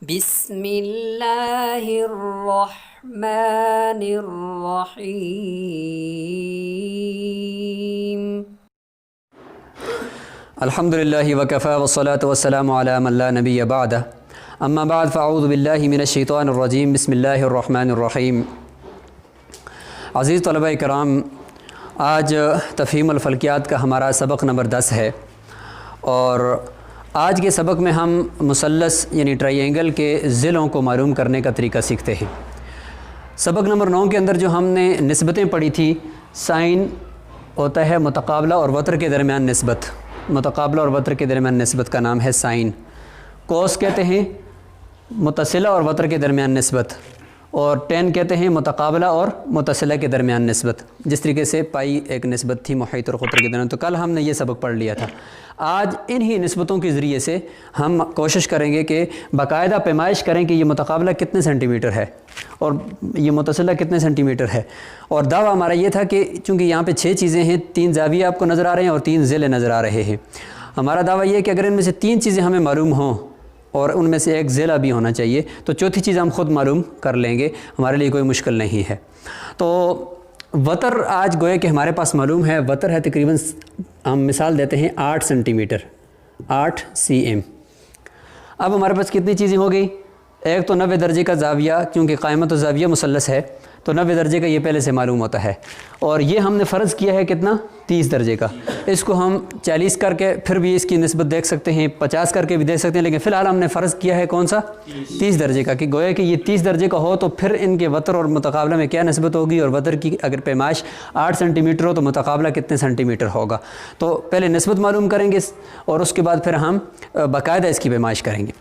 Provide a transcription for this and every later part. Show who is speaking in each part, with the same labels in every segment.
Speaker 1: बिस्मिल्लाहिर्रहमानिर्रहीम।
Speaker 2: अल्हम्दुलिल्लाहि वकफ़ा वस्सलातु वस्सलामु अला मन ला नबिय्य बअदह अम्मा बाद फ़अऊज़ु बिल्लाहि मिनश शैतानिर रजीम बिस्मिल्लाहिर्रहमानिर्रहीम। अज़ीज़ तलबा कराम, आज तफ़हीमुल फ़ल्कियात का हमारा सबक नंबर 10 है और आज के सबक में हम मुसल्लस यानी ट्रायंगल के ज़िलों को मालूम करने का तरीका सीखते हैं। सबक नंबर 9 के अंदर जो हमने निस्बतें पढ़ी थी, साइन होता है मुतकाबला और वतर के दरमियान निस्बत। मुतकाबला और वतर के दरमियान निस्बत का नाम है साइन। कोस कहते हैं मुतसिला और वतर के दरमियान निस्बत, और टेन कहते हैं मुतकाबला और मुतसिला के दरमियान निस्बत। जिस तरीके से पाई एक निस्बत थी मुहीत और ख़ुतर के दरमियान, तो कल हमने ये सबक पढ़ लिया था। आज इन्हीं निस्बतों के ज़रिए से हम कोशिश करेंगे कि बाकायदा पैमाइश करें कि ये मुतकाबला कितने सेंटीमीटर है और ये मुतसिला कितने सेंटीमीटर है। और दावा हमारा ये था कि चूँकि यहाँ पे 6 चीज़ें हैं, 3 ज़ाविये आपको नज़र आ रहे हैं और 3 ज़िले नज़र आ रहे हैं। हमारा दावा ये है कि अगर इनमें से 3 चीज़ें हमें मालूम हों और उनमें से एक ज़िला भी होना चाहिए, तो चौथी चीज़ हम ख़ुद मालूम कर लेंगे, हमारे लिए कोई मुश्किल नहीं है। तो वतर आज गोए कि हमारे पास मालूम है। वतर है तकरीबन, हम मिसाल देते हैं 8 सेंटीमीटर, 8 cm। अब हमारे पास कितनी चीज़ें हो गई? एक तो 90 दर्जे का ज़ाविया, क्योंकि क़ाइमत और ज़ाविया मुसल्लस है तो 90 दर्जे का ये पहले से मालूम होता है। और ये हमने फ़र्ज़ किया है कितना? 30 दर्जे का। इसको हम 40 करके फिर भी इसकी निस्बत देख सकते हैं, 50 करके भी देख सकते हैं, लेकिन फ़िलहाल हमने फ़र्ज़ किया है कौन सा? 30 दर्जे का, कि गोया कि ये 30 दर्जे का हो तो फिर इनके वतर और मुतकाबला में क्या निस्बत होगी। और वतर की अगर पैमाइश 8 सेंटीमीटर हो तो मुतकाबला कितने सेंटीमीटर होगा। तो पहले निस्बत मालूम करेंगे और उसके बाद फिर हम बाकायदा इसकी पैमाइश करेंगे।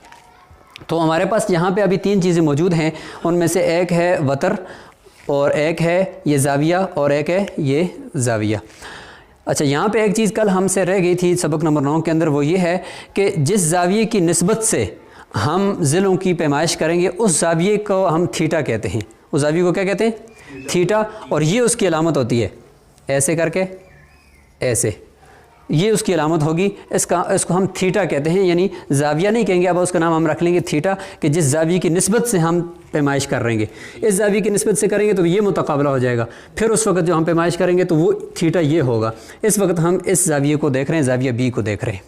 Speaker 2: तो हमारे पास यहाँ पे अभी 3 चीज़ें मौजूद हैं, उनमें से एक है वतर और एक है ये ज़ाविया और एक है ये ज़ाविया। अच्छा, यहाँ पे एक चीज़ कल हमसे रह गई थी सबक नंबर 9 के अंदर, वो ये है कि जिस ज़ाविये की निस्बत से हम ज़िलों की पैमाइश करेंगे उस ज़ाविये को हम थीटा कहते हैं। उस ज़ाविये को क्या कहते हैं? थीटा। और ये उसकी अलामत होती है, ऐसे करके ऐसे, ये उसकी अलामत होगी। इसको हम थीटा कहते हैं, यानी ज़ाविया नहीं कहेंगे, अब उसका नाम हम रख लेंगे थीटा, कि जिस ज़ाविये की निस्बत से हम पैमाइश कर रहेंगे, इस ज़ाविये की निस्बत से करेंगे तो ये मुतकाबला हो जाएगा। फिर उस वक्त जो हम पैमाइश करेंगे तो वो थीटा ये होगा। इस वक्त हम इस ज़ाविये को देख रहे हैं, ज़ाविया बी को देख रहे हैं,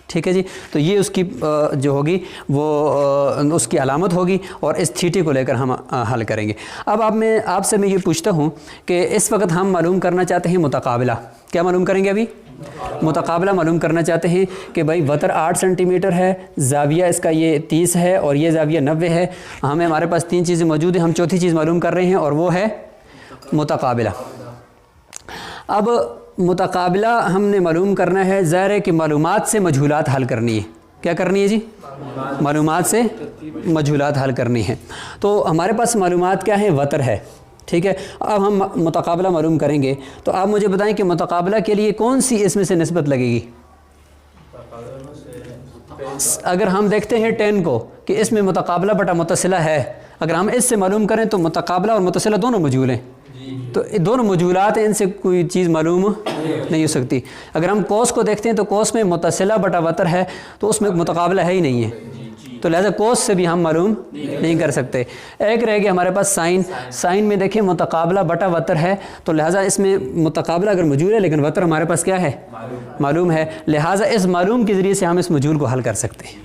Speaker 2: ठीक है जी। तो ये उसकी जो होगी वो उसकी अलामत होगी और इस थीटे को लेकर हम हल करेंगे। अब आपसे मैं ये पूछता हूँ कि इस वक्त हम मालूम करना चाहते हैं मुतकाबला। क्या मालूम करेंगे? अभी मुतकाबला मालूम करना चाहते हैं कि भाई वतर 8 सेंटीमीटर है, ज़ाविया इसका ये 30 है और ये ज़ाविया 90 है। हमारे पास 3 चीज़ें मौजूद हैं, हम चौथी चीज़ मालूम कर रहे हैं और वो है मुतकाबला। अब मुतकाबला हमने मालूम करना है, ज़ाहिर है कि मालूमात से मजहूलात हल करनी है। क्या करनी है जी? मालूमात से मजहूलात हल करनी है। तो हमारे पास मालूमात क्या है? वतर है, ठीक है। अब हम मुतकाबला मालूम करेंगे, तो आप मुझे बताएं कि मुतकाबला के लिए कौन सी इसमें से निस्बत लगेगी। अगर हम देखते हैं 10 को कि इसमें मुतकाबला बटा मुतसिला है, अगर हम इससे मालूम करें तो मुतकाबला और मुतसिला दोनों मौजूद हैं, तो दोनों मौजूलात हैं, इनसे कोई चीज़ मालूम नहीं हो सकती। अगर हम कोस को देखते हैं तो कोस में मुतसिला बटा वतर है, तो उसमें मुतकाबला है ही नहीं है, तो लिहाजा कोस से भी हम मालूम नहीं कर सकते। एक रह गया हमारे पास साइन। साइन में देखें मुतकाबला बटा वतर है, तो लिहाजा इसमें मुतकाबला अगर मौजूद है लेकिन वतर हमारे पास क्या है? मालूम है। लिहाजा इस मालूम के ज़रिए से हम इस मौजूल को हल कर सकते हैं।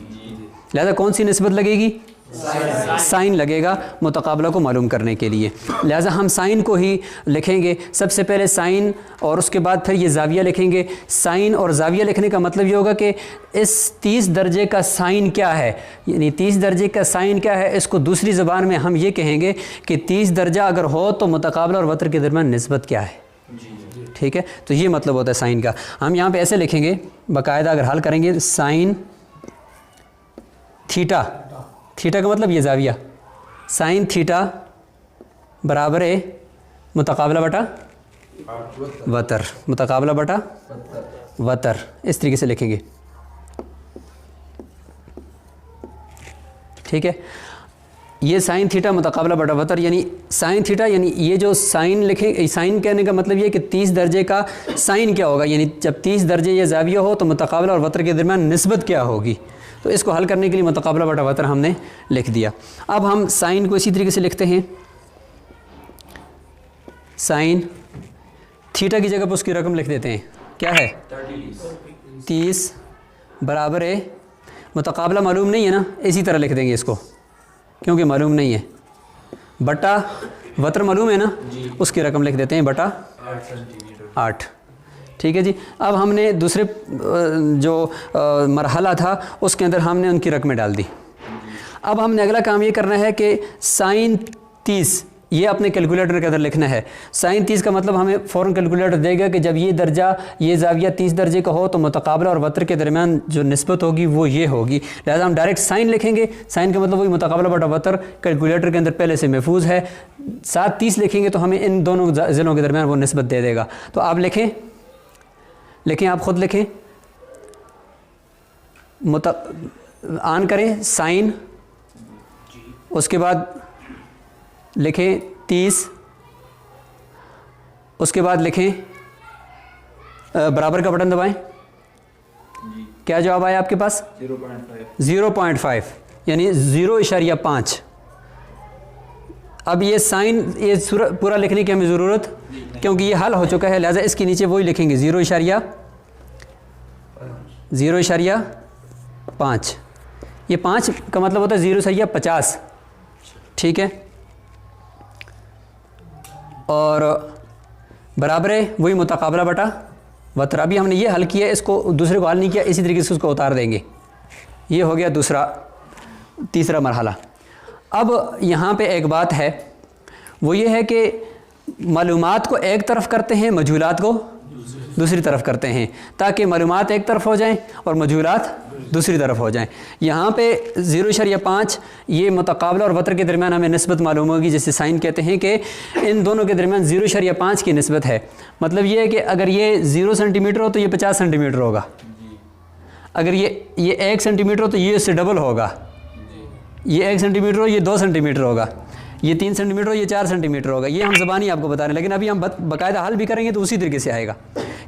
Speaker 2: लिहाजा कौन सी निस्बत लगेगी? साइन लगेगा मुतकाबला को मालूम करने के लिए। लिहाजा हम साइन को ही लिखेंगे, सबसे पहले साइन और उसके बाद फिर ये ज़ाविया लिखेंगे। साइन और ज़ाविया लिखने का मतलब ये होगा कि इस 30 दर्जे का साइन क्या है, यानी 30 दर्जे का साइन क्या है, इसको दूसरी ज़बान में हम ये कहेंगे कि 30 दर्जा अगर हो तो मुतकाबला और वतर के दरमियान निस्बत क्या है, ठीक है। तो ये मतलब होता है साइन का। हम यहाँ पे ऐसे लिखेंगे बाकायदा, अगर हल करेंगे साइन थीटा, थीटा का मतलब ये ज़ाविया, साइन थीटा बराबर है मुतकाबला बटा वतर, मुतकाबला बटा वतर, इस तरीके से लिखेंगे, ठीक है। ये साइन थीटा मुतकाबला बटा वतर, यानी साइन थीटा, यानी ये जो साइन लिखें, साइन कहने का मतलब ये कि 30 दर्जे का साइन क्या होगा, यानी जब 30 दर्जे ये ज़ाविया हो तो मुतकाबला और वतर के दरमियान निस्बत क्या होगी। तो इसको हल करने के लिए मुतकाबला बटा वतर हमने लिख दिया। अब हम साइन को इसी तरीके से लिखते हैं, साइन थीटा की जगह पर उसकी रकम लिख देते हैं, क्या है 30 बराबर है, मुतकाबला मालूम नहीं है ना, इसी तरह लिख देंगे इसको क्योंकि मालूम नहीं है, बटा वतर मालूम है ना, उसकी रकम लिख देते हैं बटा 8। ठीक है जी। अब हमने दूसरे जो मरहला था उसके अंदर हमने उनकी रकमें डाल दी। अब हमने अगला काम ये करना है कि साइन 30 ये अपने कैलकुलेटर के अंदर लिखना है। साइन 30 का मतलब हमें फ़ौरन कैलकुलेटर देगा कि जब ये दर्जा ये ज़ाविया 30 दर्जे का हो तो मुतकाबला और वतर के दरमियान जो निस्बत होगी वो ये होगी, लिहाजा हम डायरेक्ट साइन लिखेंगे। साइन का मतलब वही मुतकाबला बटा वतर कैलकुलेटर के अंदर पहले से महफूज है। साथ 30 लिखेंगे तो हमें इन दोनों ज़िलों के दरमियान वो निस्बत दे देगा। तो आप लिखें आप ख़ुद लिखें, आन करें साइन, उसके बाद लिखें 30, उसके बाद लिखें बराबर का बटन दबाएं। क्या जवाब आया आपके पास 0.5 यानी 0.5। अब ये साइन ये पूरा लिखने की हमें ज़रूरत क्योंकि ये हल हो चुका है, लिहाजा इसके नीचे वही लिखेंगे 0.5। ये 5 का मतलब होता है 0.50। ठीक है, और बराबर है वही मुतकाबला बटा वतर। अभी हमने ये हल किया, इसको दूसरे को हल नहीं किया, इसी तरीके से उसको उतार देंगे। ये हो गया तीसरा मरहला। अब यहाँ पे एक बात है, वो ये है कि मालूमात को एक तरफ करते हैं, मजहूलात को दूसरी तरफ करते हैं, ताकि मालूमात एक तरफ हो जाएं और मजहूलात दूसरी तरफ हो जाएं। यहाँ पे 0.5 ये मुतकाबला और वतर के दरमियान हमें निस्बत मालूम होगी, जिसे साइन कहते हैं कि इन दोनों के दरमियान 0.5 की निस्बत है। मतलब ये है कि अगर ये 0 सेंटीमीटर हो तो ये 50 सेंटीमीटर होगा, अगर ये 1 सेंटीमीटर हो तो ये इससे डबल होगा, ये 1 सेंटीमीटर हो ये 2 सेंटीमीटर होगा, ये 3 सेंटीमीटर हो ये 4 सेंटीमीटर होगा। ये हम ज़बानी आपको बता रहे हैं, लेकिन अभी हम बाकायदा हल भी करेंगे तो उसी तरीके से आएगा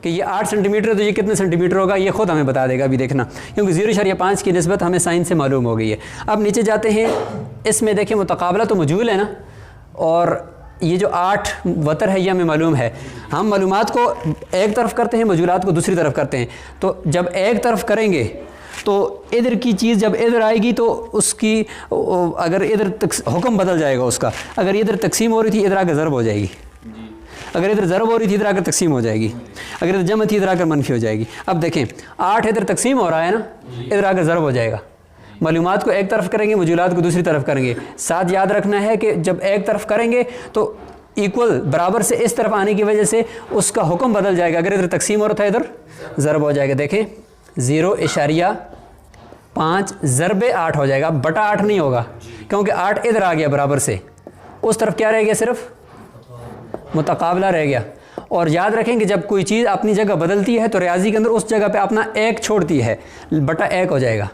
Speaker 2: कि ये 8 सेंटीमीटर तो ये कितने सेंटीमीटर होगा, ये ख़ुद हमें बता देगा अभी देखना, क्योंकि 0.5 की निस्बत हमें साइन से मालूम हो गई है। अब नीचे जाते हैं, इसमें देखें मुतकाबला तो मजहूल है ना, और ये जो 8 वतर है ये हमें मालूम है। हम मालूमात को एक तरफ करते हैं, मजहूलात को दूसरी तरफ करते हैं। तो जब एक तरफ करेंगे तो इधर की चीज़ जब इधर आएगी तो उसकी अगर इधर हुक्म बदल जाएगा उसका, अगर इधर तकसीम हो रही थी इधर आकर ज़रब हो जाएगी, अगर इधर ज़रब हो रही थी इधर आकर तकसीम हो जाएगी, अगर इधर जमा थी इधर आकर मनफी हो जाएगी। अब देखें 8 इधर तकसीम हो रहा है ना, इधर आकर ज़रब हो जाएगा। मालूमात को एक तरफ करेंगे, मजहूलात को दूसरी तरफ करेंगे। साथ याद रखना है कि जब एक तरफ करेंगे तो इक्वल बराबर से इस तरफ आने की वजह से उसका हुक्म बदल जाएगा, अगर इधर तकसीम हो रहा था इधर ज़रब हो जाएगा। देखें 0.5 ज़रबे 8 हो जाएगा, बटा 8 नहीं होगा क्योंकि 8 इधर आ गया बराबर से, उस तरफ क्या रह गया, सिर्फ मुतकाबला रह गया। और याद रखें कि जब कोई चीज़ अपनी जगह बदलती है तो रियाजी के अंदर उस जगह पे अपना 1 छोड़ती है, बटा 1 हो जाएगा।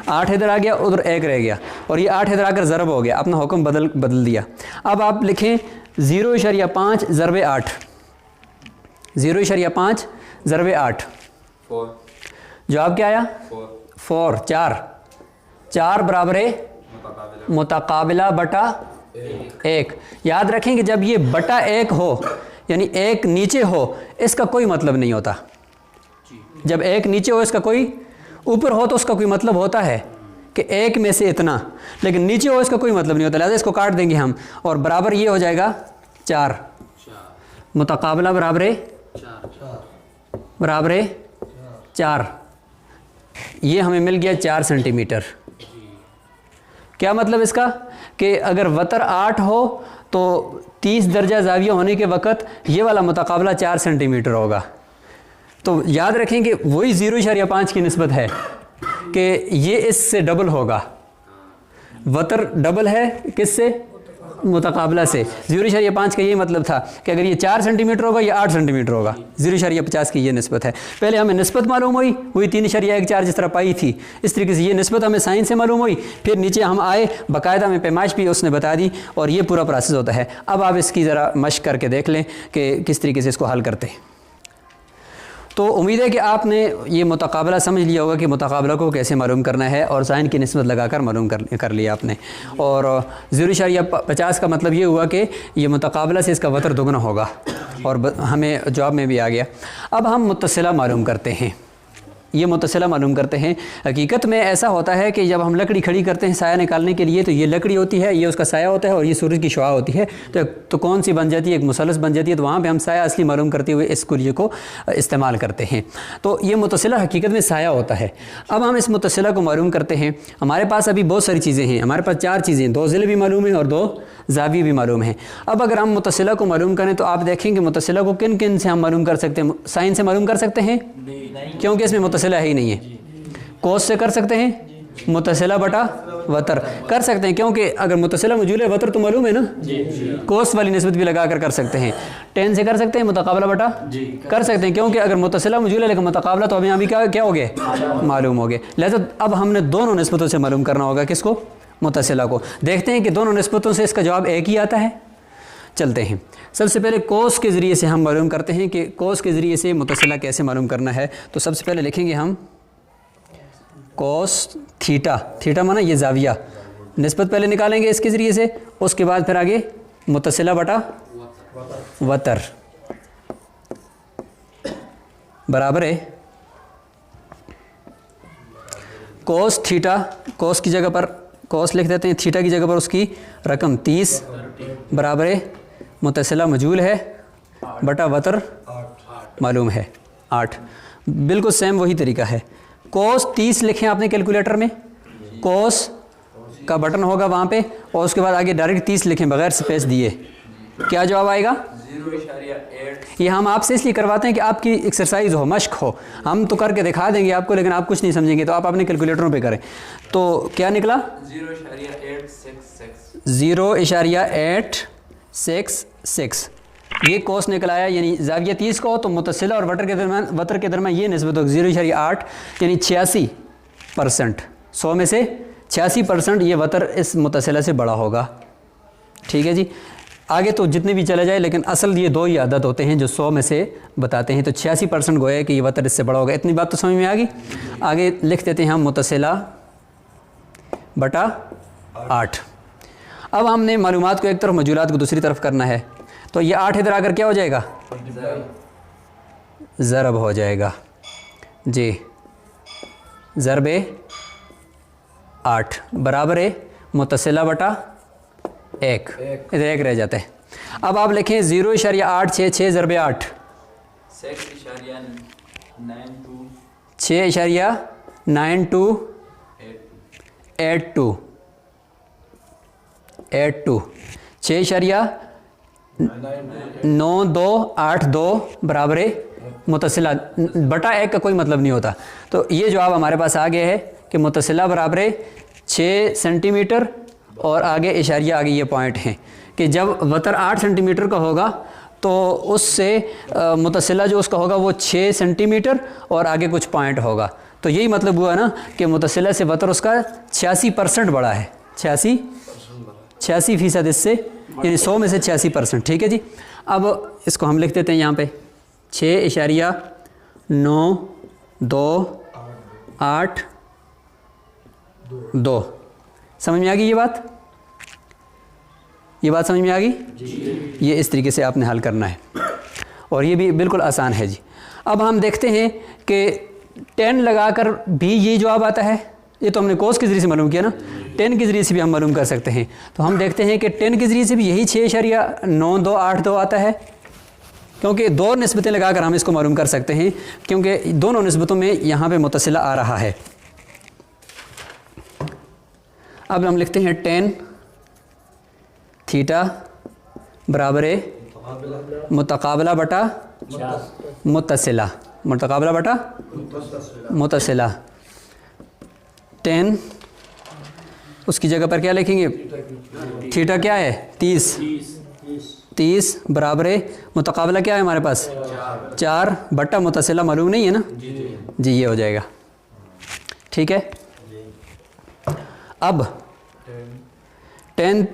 Speaker 2: 8 इधर आ गया उधर 1 रह गया, और ये 8 इधर आकर ज़रब हो गया, अपना हुक्म बदल दिया। अब आप लिखें 0.5 ज़रबे 8, 0.5 ज़रबे 8, जवाब क्या आया 4 4 बराबर है मुतकाबला बटा 1। याद रखें कि जब ये बटा 1 हो यानी 1 नीचे हो इसका कोई मतलब नहीं होता, जब 1 नीचे हो इसका कोई, ऊपर हो तो उसका कोई मतलब होता है कि 1 में से इतना, लेकिन नीचे हो इसका कोई मतलब नहीं होता, लिहाजा इसको काट देंगे हम, और बराबर ये हो जाएगा 4, मुतकाबला बराबर है 4, ये हमें मिल गया 4 सेंटीमीटर। क्या मतलब इसका कि अगर वतर 8 हो तो 30 दर्जा ज़ाविया होने के वक़्त ये वाला मुतकाबला 4 सेंटीमीटर होगा। तो याद रखें कि वही 0.5 की निस्बत है कि ये इससे डबल होगा, वतर डबल है किससे, मुतकाबला से। 0.5 का ये मतलब था कि अगर ये 4 सेंटीमीटर होगा ये 8 सेंटीमीटर होगा, 0.50 की ये निस्बत है। पहले हमें निस्बत मालूम हुई, वही 3.14 जिस तरह पाई थी, इस तरीके से ये निस्बत हमें साइन से मालूम हुई। फिर नीचे हम आए, बाकायदा हमें पैमाइश भी उसने बता दी, और ये पूरा प्रोसेस होता है। अब आप इसकी ज़रा मश्क करके देख लें कि किस तरीके से इसको हल करते हैं। तो उम्मीद है कि आपने ये मुतकाबला समझ लिया होगा कि मुतकाबला को कैसे मालूम करना है और साइन की निस्बत लगाकर मालूम कर लिया आपने। और 0.50 का मतलब ये हुआ कि ये मुतकाबला से इसका वतर दुगना होगा और हमें जवाब में भी आ गया। अब हम मुत्तसिला मालूम करते हैं, ये मुत्तसिला मालूम करते हैं। हकीकत में ऐसा होता है कि जब हम लकड़ी खड़ी करते हैं साया निकालने के लिए, तो ये लकड़ी होती है, ये उसका साया होता है और ये सूरज की शुआ होती है। तो कौन सी बन जाती है? एक मुसलस बन जाती है। तो वहाँ पे हम साया असली मालूम करते हुए इस कुलिये को इस्तेमाल करते हैं। तो ये मुत्तसिला हकीकत में साया होता है। अब हम इस मुत्तसिला को मालूम करते हैं। हमारे पास अभी बहुत सारी चीज़ें हैं, हमारे पास 4 चीज़ें, 2 ज़िले भी मालूम हैं और 2 ज़ाविये भी मालूम हैं। अब अगर हम मुत्तसिला को मालूम करें तो आप देखेंगे मुत्तसिला को किन किन से हम मालूम कर सकते हैं? साइन से मालूम कर सकते हैं क्योंकि इसमें मुत्तसिला है ही नहीं है। कोस से कर सकते हैं, मुत्तसिला बटा वतर कर सकते हैं क्योंकि अगर मुत्तसिला मौजूद है वतर तो मालूम है ना, कोस वाली निस्बत भी लगा कर सकते हैं। 10 से कर सकते हैं, मुतकाबला बटा कर सकते हैं क्योंकि अगर मुत्तसिला मौजूद है लेकिन मुतकाबला तो अभी क्या हो गया? मालूम हो गया। लिहाजा अब हमने दोनों निस्बतों से मालूम करना होगा। किसको? मुत्तसिला को। देखते हैं कि दोनों निस्बतों से इसका जवाब एक ही आता है। चलते हैं। सबसे पहले कोस के ज़रिए से हम मालूम करते हैं कि कोस के ज़रिए से मुत्तसिला कैसे मालूम करना है। तो सबसे पहले लिखेंगे हम कोस थीटा, थीटा माना ये ज़ाविया, निस्बत पहले निकालेंगे इसके ज़रिए से, उसके बाद फिर आगे मुत्तसिला बटा वतर बराबर है कोस थीटा, कोस की जगह पर कोस लिख देते हैं, थीटा की जगह पर उसकी रकम 30 बराबर है मुत्तसिला मजूल है बटा वतर मालूम है 8। बिल्कुल सेम वही तरीका है। कोस 30 लिखें आपने कैलकुलेटर में, कोस का बटन होगा वहाँ पे और उसके बाद आगे डायरेक्ट 30 लिखें बगैर स्पेस दिए। क्या जवाब आएगा? 0.8। ये हम आपसे इसलिए करवाते हैं कि आपकी एक्सरसाइज हो, मश्क हो। हम तो करके दिखा देंगे आपको लेकिन आप कुछ नहीं समझेंगे, तो आप अपने कैलकुलेटरों पे करें। तो क्या निकला? 0.866। ये कोस निकल आया, यानी ज़ाविया 30 को तो मुत्तसिला और वतर के दरमियान ये निस्बत होगी 0.8 यानी 86%। 100 में से 86% ये वतर इस मुत्तसिला से बड़ा होगा। ठीक है जी। आगे तो जितने भी चले जाए लेकिन असल ये 2 ही आदत होते हैं जो 100 में से बताते हैं। तो 86% गोया कि ये वतर इससे बड़ा होगा। इतनी बात तो समझ में आ गई। आगे लिख देते हैं हम मुत्तसिला बटा 8। अब हमने मालूमात को एक तरफ मौजूदात को दूसरी तरफ करना है। तो ये 8 इधर आकर क्या हो जाएगा? ज़रब हो जाएगा जी। ज़रब 8 बराबर है मुत्तसिला बटा 1। इधर 1 रह जाता है। अब आप लिखें 0.866 ज़रब 8 6.9282 6.9282 बराबर है मुत्तसिला बटा 1 का कोई मतलब नहीं होता। तो ये जवाब हमारे पास आ गया है कि मुत्तसिला बराबर है 6 सेंटीमीटर और आगे इशारिया आगे ये पॉइंट हैं कि जब वतर 8 सेंटीमीटर का होगा तो उससे मुत्तसिला जो उसका होगा वो 6 सेंटीमीटर और आगे कुछ पॉइंट होगा। तो यही मतलब हुआ ना कि मुत्तसिला से वतर उसका 86% बड़ा है। 86% इससे, यानी 100 में से 86%। ठीक है जी। अब इसको हम लिख देते हैं यहाँ पे 6.928 समझ में आ गई ये बात? ये बात समझ में आ गई? ये इस तरीके से आपने हल करना है और ये भी बिल्कुल आसान है जी। अब हम देखते हैं कि 10 लगाकर भी ये जवाब आता है। ये तो हमने कोस के ज़रिए से मालूम किया ना, 10 के ज़रिए से भी हम मालूम कर सकते हैं। तो हम देखते हैं कि 10 के ज़रिए से भी यही 6.9282 आता है क्योंकि 2 निस्बतें लगाकर हम इसको मालूम कर सकते हैं क्योंकि दोनों निस्बतों में यहाँ पे मुत्तसिला आ रहा है। अब हम लिखते हैं 10 थीटा बराबर है मुतकाबला बटा मुत्तसिला, मुतकाबला बटा मुत्तसिला। 10 उसकी जगह पर क्या लिखेंगे? थीटा क्या है? 30 बराबर है मुतकाबला क्या है हमारे पास? 4 बटा मुत्तसिला मालूम नहीं है ना जी, ये हो जाएगा। ठीक है। अब 10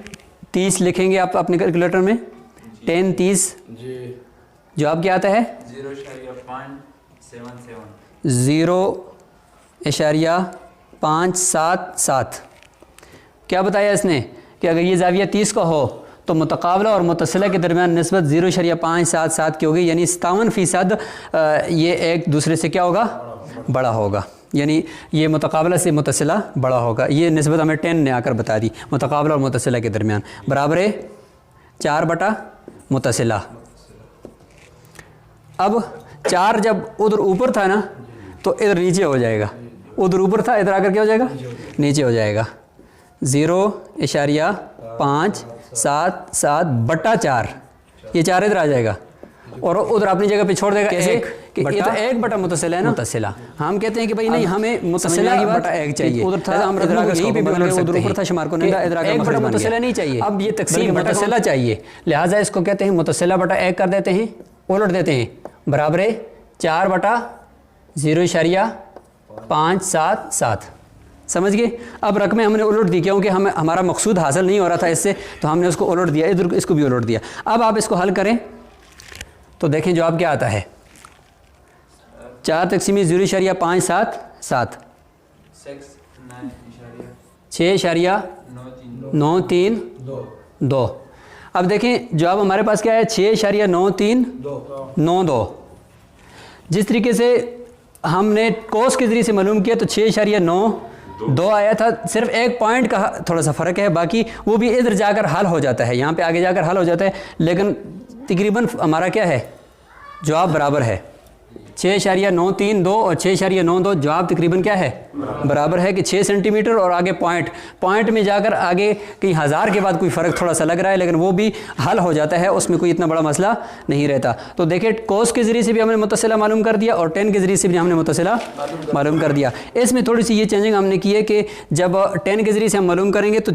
Speaker 2: 30 लिखेंगे आप अपने कैलकुलेटर में। 10 30 जवाब क्या आता है? 0.577। क्या बताया इसने कि अगर ये ज़ाविया 30 का हो तो मुतकाबला और मुतसिला के दरमियान निस्बत 0.577 की होगी, यानी 57% ये एक दूसरे से क्या होगा, बड़ा होगा। यानी ये मुतकाबला से मुतसिला बड़ा होगा। ये निस्बत हमें 10 ने आकर बता दी मुतकाबला और मुतसिला के दरमियान। बराबर है 4 बटा मुतसिला। अब 4 जब उधर ऊपर था ना तो इधर नीचे हो जाएगा, उधर ऊपर था इधर आकर क्या हो जाएगा, नीचे हो जाएगा। 0.577 बटा 4, ये 4 इधर आ जाएगा और उधर अपनी जगह पे छोड़ देगा एक, कि ये तो 1 बटा मुतसिला है ना। मुतसिला हम कहते हैं कि भाई नहीं, हमें मुतसिला की बटा 1 चाहिए। उधर था हम इधर आकर यहीं पे भी उधर ऊपर था शुमार को नंदा, इधर आकर 1 बटा मुतसिला नहीं चाहिए। अब ये तकसीम मुतसिला चाहिए, लिहाजा इसको कहते हैं मुतसिला बटा 1 कर देते हैं, उलट देते हैं। बराबर है 4 बटा 0.577। समझ गए। अब रकमें हमने उलट दी क्योंकि हमें हमारा मकसूद हासिल नहीं हो रहा था इससे, तो हमने उसको उलट दिया, इधर इसको भी उलट दिया। अब आप इसको हल करें तो देखें जवाब क्या आता है। 4 तकसीमी 0.577 6.932। अब देखें जवाब हमारे पास क्या है, 6.9392। जिस तरीके से हमने कोस के ज़रिए से मालूम किया तो 6.92 आया था। सिर्फ एक पॉइंट का थोड़ा सा फ़र्क है, बाकी वो भी इधर जाकर हल हो जाता है, यहाँ पे आगे जाकर हल हो जाता है। लेकिन तकरीबन हमारा क्या है, जवाब बराबर है। 6.932 और 6.92 जवाब तकरीबन क्या है, बराबर है कि 6 सेंटीमीटर और आगे पॉइंट में जाकर आगे कहीं हज़ार के बाद कोई फ़र्क थोड़ा सा लग रहा है, लेकिन वो भी हल हो जाता है, उसमें कोई इतना बड़ा मसला नहीं रहता। तो देखिए कोस के ज़रिए से भी हमने मुतसिला मालूम कर दिया और 10 के ज़रिए से भी हमने मुतसिला मालूम कर दिया। इसमें थोड़ी सी ये चेंजिंग हमने की है कि जब 10 के ज़रिए से हम मालूम करेंगे तो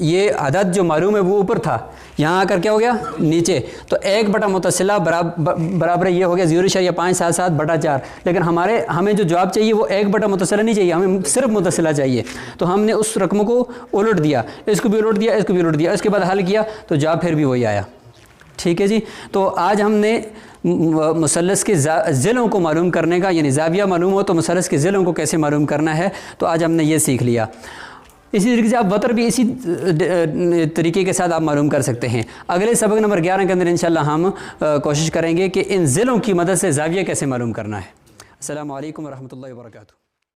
Speaker 2: ये अदद जो मालूम है वो ऊपर था, यहाँ आकर क्या हो गया, नीचे। तो 1 बटा मुतसिला बराबर ये हो गया 0.577 बटा 4। लेकिन हमें जो जवाब चाहिए वो 1 बटा मुतसिला नहीं चाहिए, हमें सिर्फ मुतसिला चाहिए। तो हमने उस रकम को उलट दिया, इसको भी उलट दिया, इसको भी उलट दिया, इसके बाद हल किया तो जवाब फिर भी वही आया। ठीक है जी। तो आज हमने मुसल्लस के ज़िलों को मालूम करने का, यानी ज़ाविया मालूम हो तो मुसल्लस के ज़िलों को कैसे मालूम करना है, तो आज हमने ये सीख लिया। इसी तरीके से आप वतर भी इसी तरीके के साथ आप मालूम कर सकते हैं। अगले सबक नंबर 11 के अंदर इंशाल्लाह हम कोशिश करेंगे कि इन ज़िलों की मदद से ज़ाविया कैसे मालूम करना है। अस्सलामु अलैकुम व रहमतुल्लाहि व बरकातुहू।